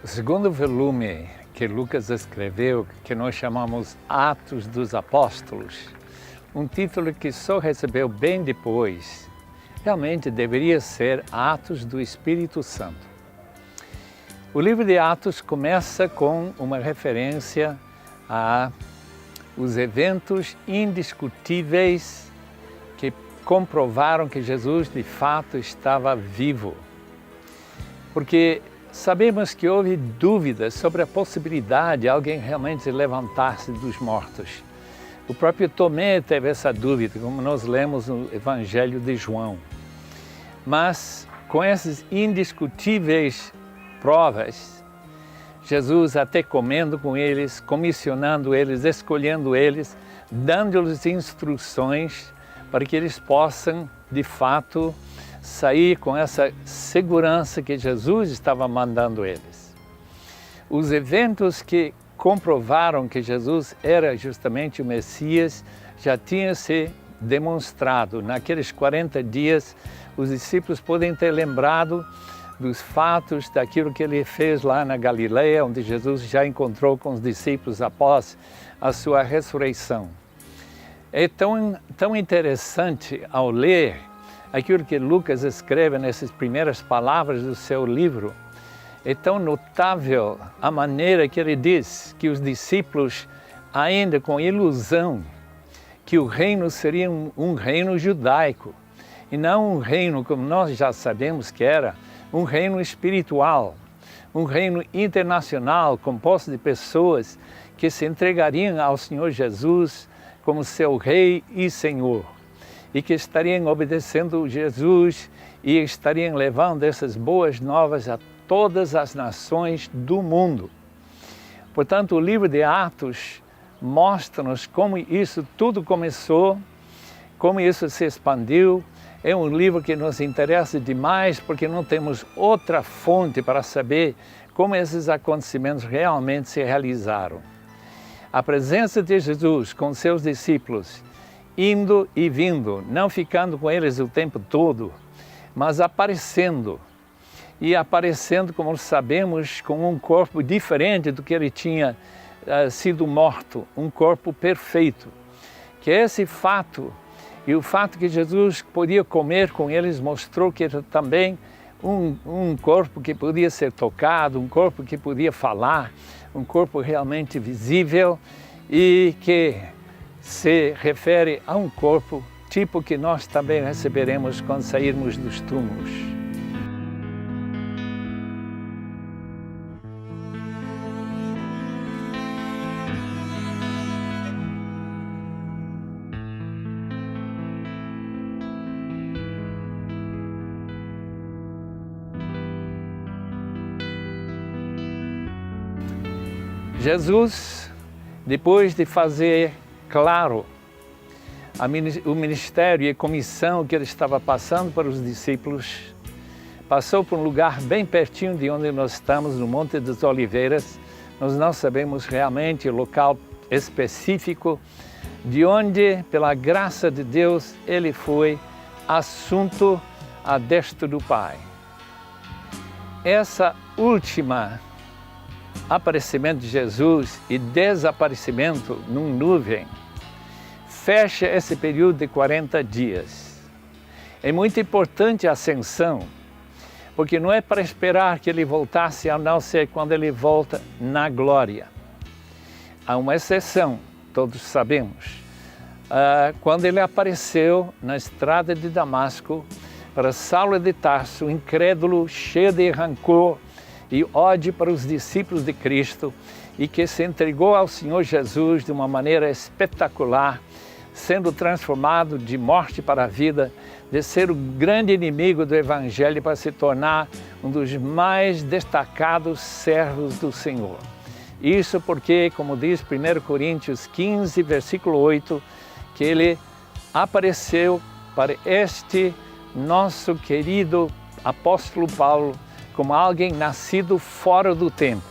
O segundo volume que Lucas escreveu, que nós chamamos Atos dos Apóstolos, um título que só recebeu bem depois, realmente deveria ser Atos do Espírito Santo. O livro de Atos começa com uma referência aos eventos indiscutíveis que comprovaram que Jesus de fato estava vivo. Porque sabemos que houve dúvidas sobre a possibilidade de alguém realmente levantar-se dos mortos. O próprio Tomé teve essa dúvida, como nós lemos no Evangelho de João. Mas com essas indiscutíveis provas, Jesus até comendo com eles, comissionando eles, escolhendo eles, dando-lhes instruções para que eles possam, de fato, sair com essa segurança que Jesus estava mandando eles. Os eventos que comprovaram que Jesus era justamente o Messias já tinham se demonstrado. Naqueles 40 dias, os discípulos podem ter lembrado dos fatos daquilo que ele fez lá na Galileia, onde Jesus já encontrou com os discípulos após a sua ressurreição. É tão interessante ao ler aquilo que Lucas escreve nessas primeiras palavras do seu livro. É tão notável a maneira que ele diz que os discípulos, ainda com ilusão, que o reino seria um reino judaico, e não um reino como nós já sabemos que era, um reino espiritual, um reino internacional, composto de pessoas que se entregariam ao Senhor Jesus como seu Rei e Senhor, e que estariam obedecendo Jesus e estariam levando essas boas novas a todas as nações do mundo. Portanto, o livro de Atos mostra-nos como isso tudo começou, como isso se expandiu. É um livro que nos interessa demais porque não temos outra fonte para saber como esses acontecimentos realmente se realizaram. A presença de Jesus com seus discípulos, indo e vindo, não ficando com eles o tempo todo, mas aparecendo. E aparecendo, como sabemos, com um corpo diferente do que ele tinha sido morto, um corpo perfeito. Que esse fato, e o fato que Jesus podia comer com eles, mostrou que era também um corpo que podia ser tocado, um corpo que podia falar, um corpo realmente visível e que se refere a um corpo tipo que nós também receberemos quando sairmos dos túmulos. Jesus, depois de fazer claro o ministério e a comissão que ele estava passando para os discípulos, passou por um lugar bem pertinho de onde nós estamos, no Monte das Oliveiras. Nós não sabemos realmente o local específico de onde, pela graça de Deus, ele foi assunto à destra do Pai. Essa última aparecimento de Jesus e desaparecimento num nuvem fecha esse período de 40 dias. É muito importante a ascensão, porque não é para esperar que ele voltasse, a não ser quando ele volta na glória. Há uma exceção, todos sabemos. Quando ele apareceu na estrada de Damasco para Saulo de Tarso, incrédulo, cheio de rancor e ódio para os discípulos de Cristo, e que se entregou ao Senhor Jesus de uma maneira espetacular, sendo transformado de morte para a vida, de ser o grande inimigo do Evangelho para se tornar um dos mais destacados servos do Senhor. Isso porque, como diz 1 Coríntios 15, versículo 8, que ele apareceu para este nosso querido apóstolo Paulo como alguém nascido fora do tempo.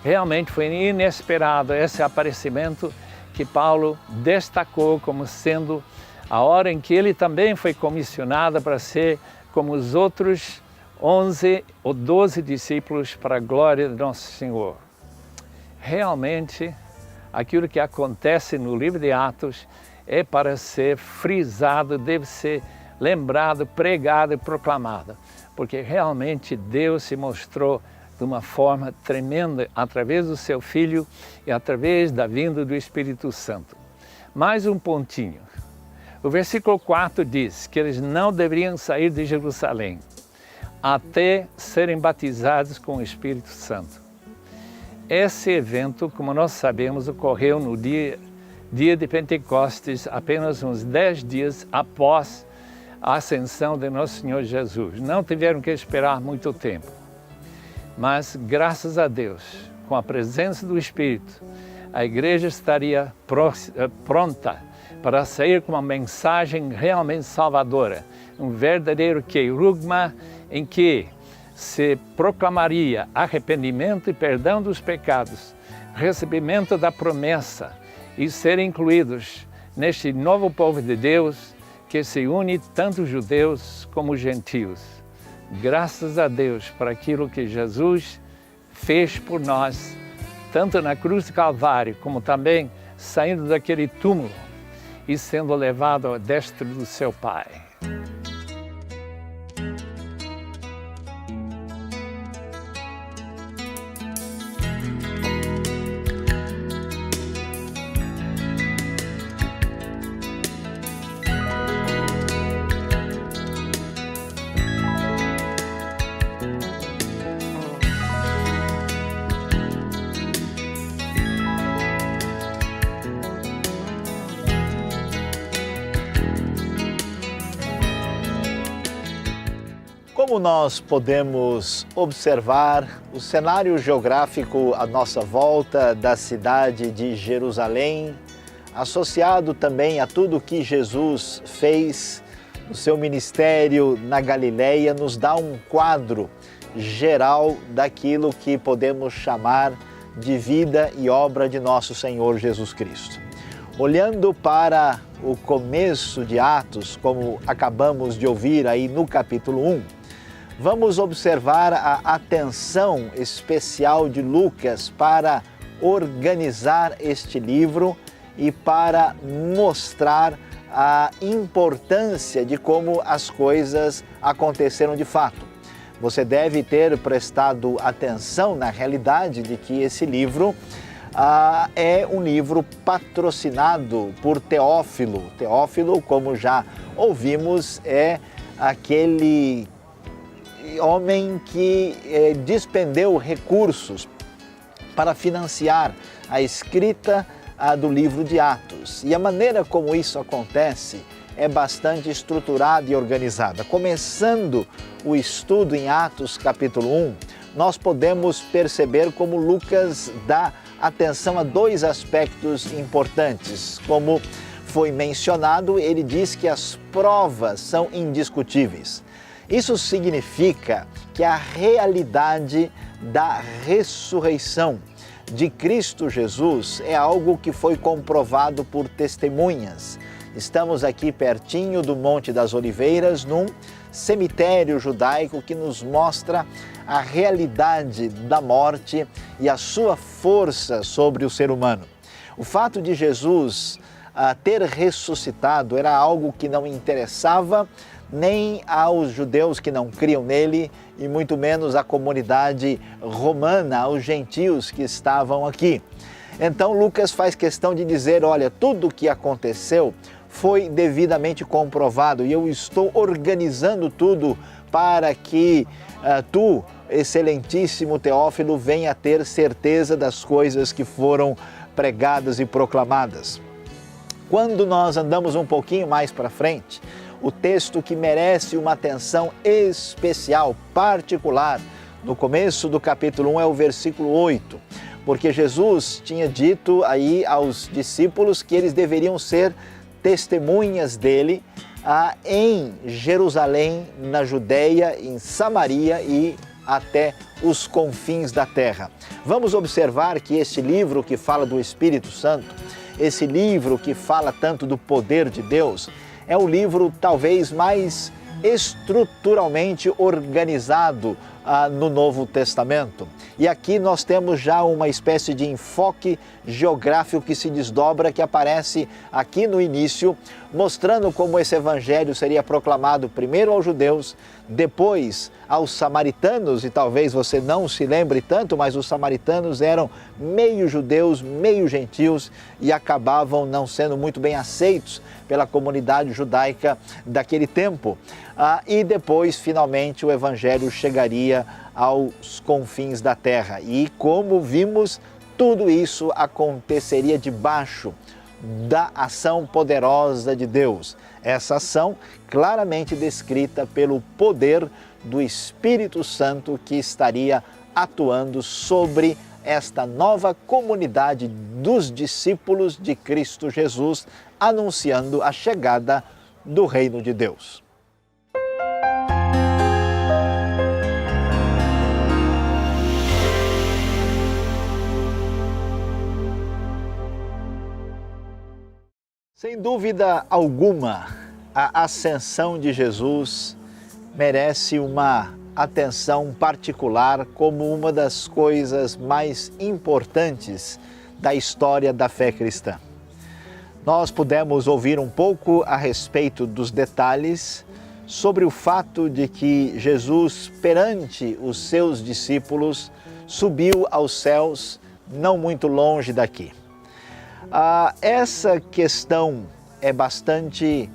Realmente foi inesperado esse aparecimento que Paulo destacou como sendo a hora em que ele também foi comissionado para ser como os outros 11 ou 12 discípulos para a glória de Nosso Senhor. Realmente, aquilo que acontece no livro de Atos é para ser frisado, deve ser lembrado, pregado e proclamado, porque realmente Deus se mostrou de uma forma tremenda através do seu Filho e através da vinda do Espírito Santo. Mais um pontinho. O versículo 4 diz que eles não deveriam sair de Jerusalém até serem batizados com o Espírito Santo. Esse evento, como nós sabemos, ocorreu no dia de Pentecostes, apenas uns 10 dias após a ascensão de Nosso Senhor Jesus. Não tiveram que esperar muito tempo. Mas, graças a Deus, com a presença do Espírito, a igreja estaria pronta para sair com uma mensagem realmente salvadora, um verdadeiro querugma em que se proclamaria arrependimento e perdão dos pecados, recebimento da promessa e serem incluídos neste novo povo de Deus que se une tanto judeus como gentios. Graças a Deus por aquilo que Jesus fez por nós, tanto na cruz do Calvário, como também saindo daquele túmulo e sendo levado à destra do seu Pai. Como nós podemos observar o cenário geográfico à nossa volta da cidade de Jerusalém, associado também a tudo que Jesus fez no seu ministério na Galileia, nos dá um quadro geral daquilo que podemos chamar de vida e obra de nosso Senhor Jesus Cristo. Olhando para o começo de Atos, como acabamos de ouvir aí no capítulo 1, vamos observar a atenção especial de Lucas para organizar este livro e para mostrar a importância de como as coisas aconteceram de fato. Você deve ter prestado atenção na realidade de que esse livro é um livro patrocinado por Teófilo. Teófilo, como já ouvimos, é aquele homem que despendeu recursos para financiar a escrita do livro de Atos. E a maneira como isso acontece é bastante estruturada e organizada. Começando o estudo em Atos capítulo 1, nós podemos perceber como Lucas dá atenção a dois aspectos importantes. Como foi mencionado, ele diz que as provas são indiscutíveis. Isso significa que a realidade da ressurreição de Cristo Jesus é algo que foi comprovado por testemunhas. Estamos aqui pertinho do Monte das Oliveiras, num cemitério judaico que nos mostra a realidade da morte e a sua força sobre o ser humano. O fato de Jesus ter ressuscitado era algo que não interessava nem aos judeus que não criam nele, e muito menos à comunidade romana, aos gentios que estavam aqui. Então Lucas faz questão de dizer, olha, tudo o que aconteceu foi devidamente comprovado e eu estou organizando tudo para que tu, excelentíssimo Teófilo, venha ter certeza das coisas que foram pregadas e proclamadas. Quando nós andamos um pouquinho mais para frente, o texto que merece uma atenção especial, particular, no começo do capítulo 1 é o versículo 8, porque Jesus tinha dito aí aos discípulos que eles deveriam ser testemunhas dele em Jerusalém, na Judéia, em Samaria e até os confins da terra. Vamos observar que esse livro que fala do Espírito Santo, esse livro que fala tanto do poder de Deus, é o livro talvez mais estruturalmente organizado no Novo Testamento. E aqui nós temos já uma espécie de enfoque geográfico que se desdobra, que aparece aqui no início, mostrando como esse evangelho seria proclamado primeiro aos judeus, depois aos samaritanos, e talvez você não se lembre tanto, mas os samaritanos eram meio judeus, meio gentios e acabavam não sendo muito bem aceitos pela comunidade judaica daquele tempo. E depois, finalmente, o evangelho chegaria aos confins da terra. E como vimos, tudo isso aconteceria debaixo da ação poderosa de Deus. Essa ação claramente descrita pelo poder do Espírito Santo que estaria atuando sobre esta nova comunidade dos discípulos de Cristo Jesus, anunciando a chegada do reino de Deus. Sem dúvida alguma, a ascensão de Jesus merece uma atenção particular como uma das coisas mais importantes da história da fé cristã. Nós pudemos ouvir um pouco a respeito dos detalhes sobre o fato de que Jesus, perante os seus discípulos, subiu aos céus, não muito longe daqui. Essa questão é bastante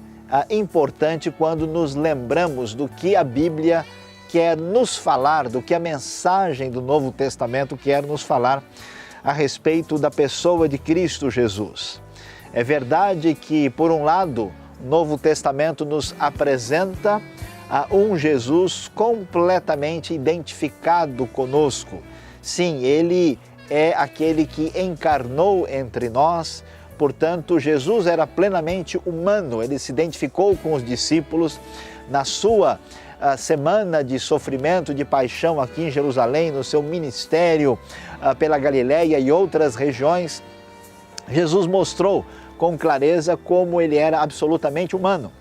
importante quando nos lembramos do que a Bíblia quer nos falar, do que a mensagem do Novo Testamento quer nos falar a respeito da pessoa de Cristo Jesus. É verdade que, por um lado, o Novo Testamento nos apresenta um Jesus completamente identificado conosco. Sim, ele é aquele que encarnou entre nós, portanto, Jesus era plenamente humano, ele se identificou com os discípulos na sua semana de sofrimento, de paixão aqui em Jerusalém, no seu ministério pela Galileia e outras regiões. Jesus mostrou com clareza como ele era absolutamente humano,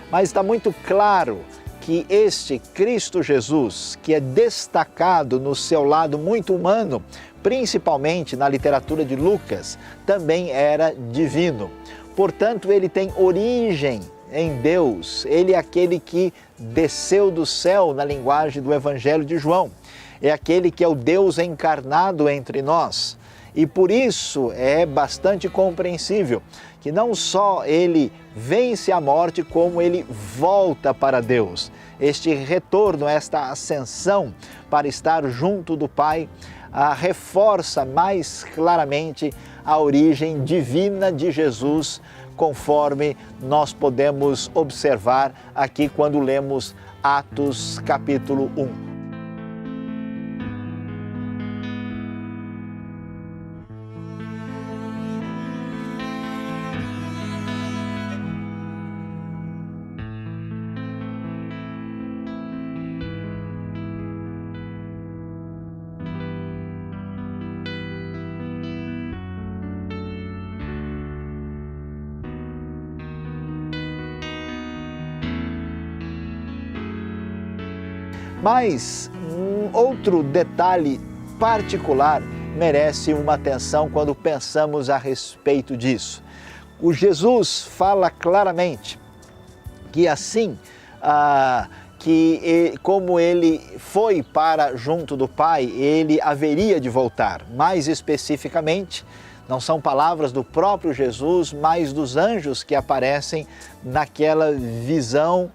mas está muito claro que este Cristo Jesus, que é destacado no seu lado muito humano, principalmente na literatura de Lucas, também era divino. Portanto, ele tem origem em Deus, ele é aquele que desceu do céu na linguagem do Evangelho de João, é aquele que é o Deus encarnado entre nós. E por isso é bastante compreensível que não só ele vence a morte, como ele volta para Deus. Este retorno, esta ascensão para estar junto do Pai, reforça mais claramente a origem divina de Jesus, conforme nós podemos observar aqui quando lemos Atos capítulo 1. Mas outro detalhe particular merece uma atenção quando pensamos a respeito disso. O Jesus fala claramente que assim como ele foi para junto do Pai, ele haveria de voltar. Mais especificamente, não são palavras do próprio Jesus, mas dos anjos que aparecem naquela visão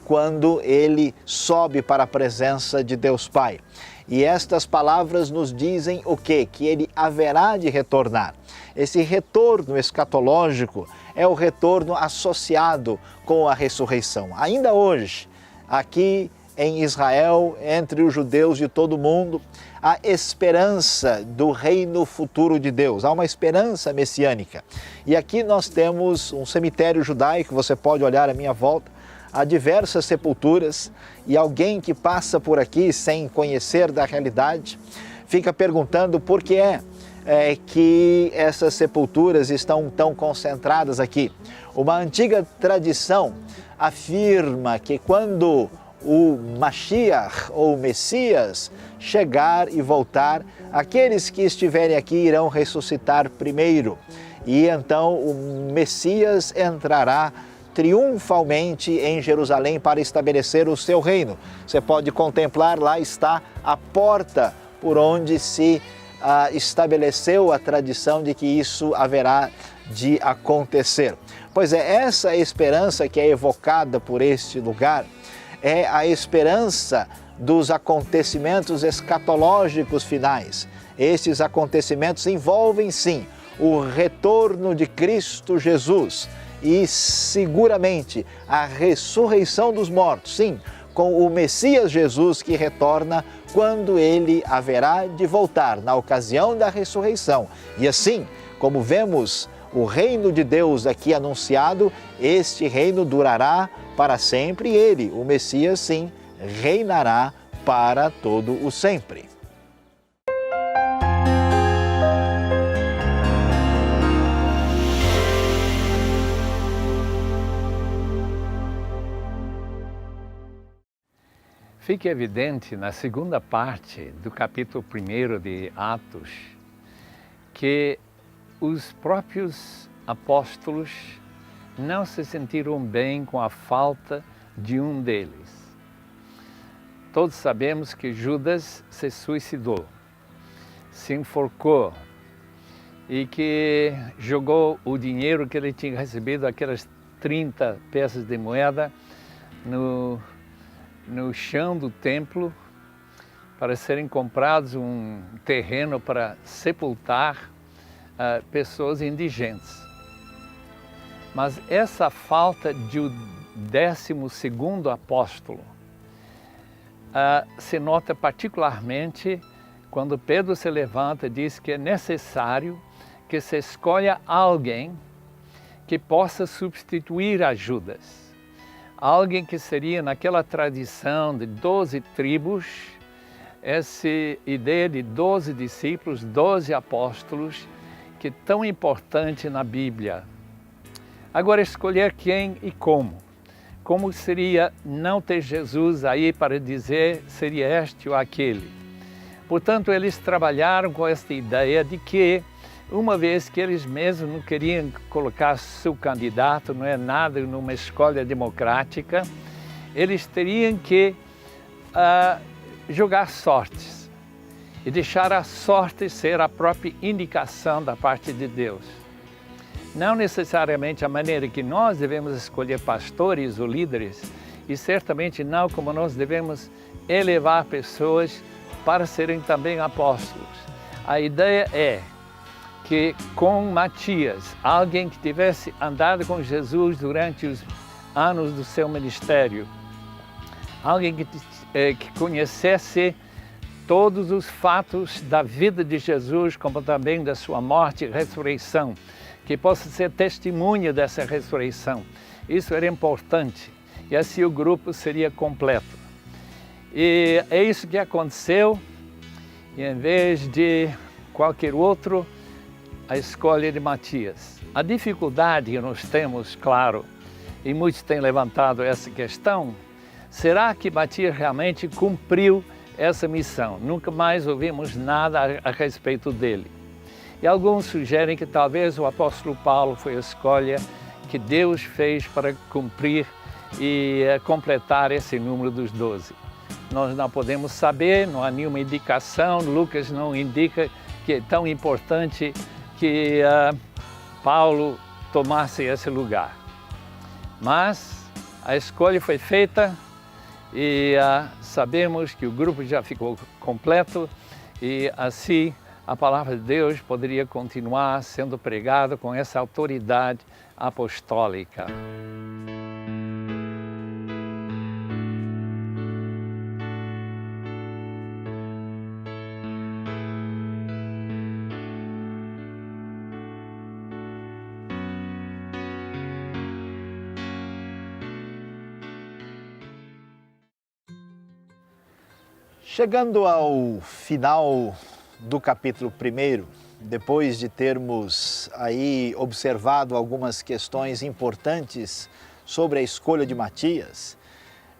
quando ele sobe para a presença de Deus Pai. E estas palavras nos dizem o quê? Que ele haverá de retornar. Esse retorno escatológico é o retorno associado com a ressurreição. Ainda hoje, aqui em Israel, entre os judeus de todo o mundo, há esperança do reino futuro de Deus, há uma esperança messiânica. E aqui nós temos um cemitério judaico, você pode olhar à minha volta, há diversas sepulturas, e alguém que passa por aqui sem conhecer da realidade, fica perguntando por que é que essas sepulturas estão tão concentradas aqui. Uma antiga tradição afirma que quando o Mashiach ou Messias chegar e voltar, aqueles que estiverem aqui irão ressuscitar primeiro. E então o Messias entrará triunfalmente em Jerusalém para estabelecer o seu reino. Você pode contemplar, lá está a porta por onde se estabeleceu a tradição de que isso haverá de acontecer. Pois é, essa esperança que é evocada por este lugar é a esperança dos acontecimentos escatológicos finais. Estes acontecimentos envolvem, sim, o retorno de Cristo Jesus e, seguramente, a ressurreição dos mortos, sim, com o Messias Jesus que retorna quando ele haverá de voltar na ocasião da ressurreição. E assim, como vemos o reino de Deus aqui anunciado, este reino durará para sempre e ele, o Messias, sim, reinará para todo o sempre. Fica evidente na segunda parte do capítulo 1 de Atos que os próprios apóstolos não se sentiram bem com a falta de um deles. Todos sabemos que Judas se suicidou, se enforcou e que jogou o dinheiro que ele tinha recebido, aquelas 30 peças de moeda, no chão do templo para serem comprados um terreno para sepultar pessoas indigentes. Mas essa falta de o 12º apóstolo se nota particularmente quando Pedro se levanta e diz que é necessário que se escolha alguém que possa substituir a Judas. Alguém que seria, naquela tradição de 12 tribos, essa ideia de 12 discípulos, 12 apóstolos, que é tão importante na Bíblia. Agora, escolher quem e como. Como seria não ter Jesus aí para dizer seria este ou aquele. Portanto, eles trabalharam com esta ideia de que, uma vez que eles mesmos não queriam colocar seu candidato, não é nada numa escolha democrática, eles teriam que jogar sortes e deixar a sorte ser a própria indicação da parte de Deus. Não necessariamente a maneira que nós devemos escolher pastores ou líderes, e certamente não como nós devemos elevar pessoas para serem também apóstolos. A ideia é que com Matias, alguém que tivesse andado com Jesus durante os anos do seu ministério, alguém que conhecesse todos os fatos da vida de Jesus, como também da sua morte e ressurreição, que possa ser testemunha dessa ressurreição. Isso era importante, e assim o grupo seria completo. E é isso que aconteceu, e em vez de qualquer outro, a escolha de Matias. A dificuldade que nós temos, claro, e muitos têm levantado essa questão, será que Matias realmente cumpriu essa missão? Nunca mais ouvimos nada a respeito dele. E alguns sugerem que talvez o apóstolo Paulo foi a escolha que Deus fez para cumprir e completar esse número dos 12. Nós não podemos saber, não há nenhuma indicação, Lucas não indica que é tão importante que Paulo tomasse esse lugar. Mas a escolha foi feita e sabemos que o grupo já ficou completo e assim a palavra de Deus poderia continuar sendo pregada com essa autoridade apostólica. Chegando ao final do capítulo 1, depois de termos aí observado algumas questões importantes sobre a escolha de Matias,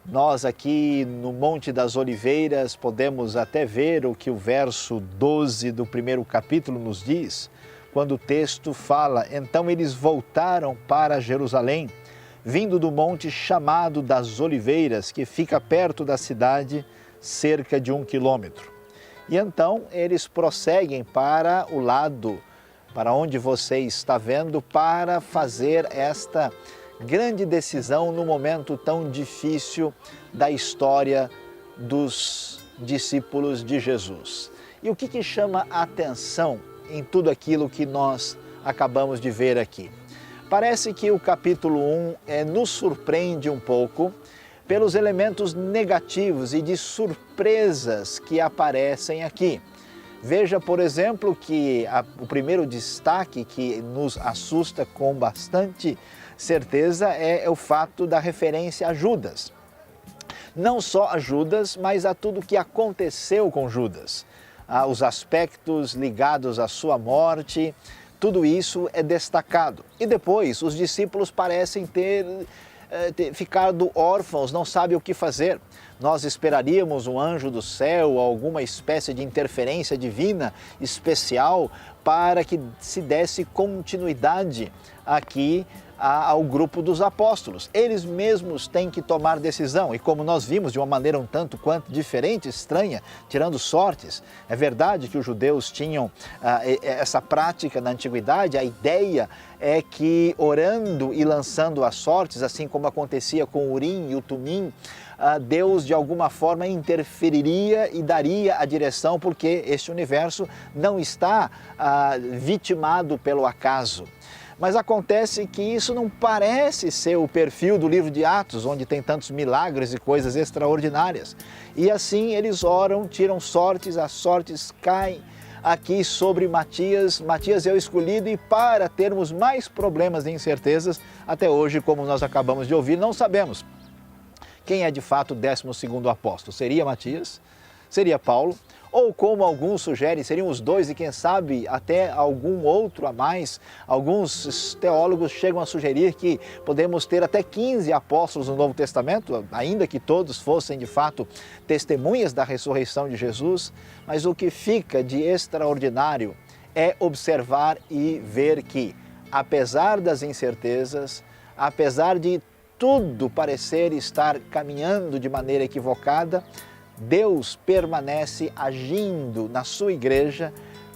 nós aqui no Monte das Oliveiras podemos até ver o que o verso 12 do 1º capítulo nos diz, quando o texto fala: então eles voltaram para Jerusalém, vindo do monte chamado das Oliveiras, que fica perto da cidade, cerca de 1 quilômetro. E então eles prosseguem para o lado, para onde você está vendo, para fazer esta grande decisão no momento tão difícil da história dos discípulos de Jesus. E o que chama a atenção em tudo aquilo que nós acabamos de ver aqui? Parece que o capítulo 1 nos surpreende um pouco pelos elementos negativos e de surpresas que aparecem aqui. Veja, por exemplo, que o primeiro destaque que nos assusta com bastante certeza é o fato da referência a Judas. Não só a Judas, mas a tudo o que aconteceu com Judas. Os aspectos ligados à sua morte, tudo isso é destacado. E depois os discípulos parecem ter ficado órfãos, não sabem o que fazer. Nós esperaríamos um anjo do céu, alguma espécie de interferência divina especial para que se desse continuidade aqui ao grupo dos apóstolos. Eles mesmos têm que tomar decisão e, como nós vimos, de uma maneira um tanto quanto diferente, estranha, tirando sortes. É verdade que os judeus tinham essa prática na antiguidade. A ideia é que, orando e lançando as sortes, assim como acontecia com o Urim e o Tumim, Deus de alguma forma interferiria e daria a direção, porque este universo não está vitimado pelo acaso. Mas acontece que isso não parece ser o perfil do livro de Atos, onde tem tantos milagres e coisas extraordinárias. E assim eles oram, tiram sortes, as sortes caem aqui sobre Matias. Matias é o escolhido e, para termos mais problemas e incertezas, até hoje, como nós acabamos de ouvir, não sabemos quem é de fato o 12º apóstolo. Seria Matias? Seria Paulo? Ou, como alguns sugerem, seriam os dois e, quem sabe, até algum outro a mais. Alguns teólogos chegam a sugerir que podemos ter até 15 apóstolos no Novo Testamento, ainda que todos fossem, de fato, testemunhas da ressurreição de Jesus. Mas o que fica de extraordinário é observar e ver que, apesar das incertezas, apesar de tudo parecer estar caminhando de maneira equivocada, Deus permanece agindo na sua igreja,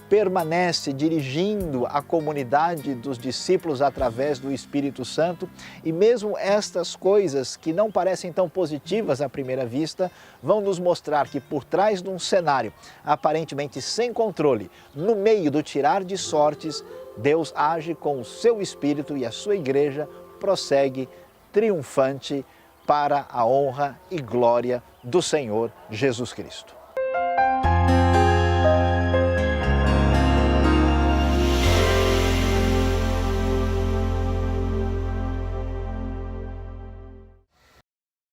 permanece dirigindo a comunidade dos discípulos através do Espírito Santo, e mesmo estas coisas que não parecem tão positivas à primeira vista, vão nos mostrar que por trás de um cenário aparentemente sem controle, no meio do tirar de sortes, Deus age com o seu Espírito e a sua igreja prossegue triunfante para a honra e glória do Senhor Jesus Cristo.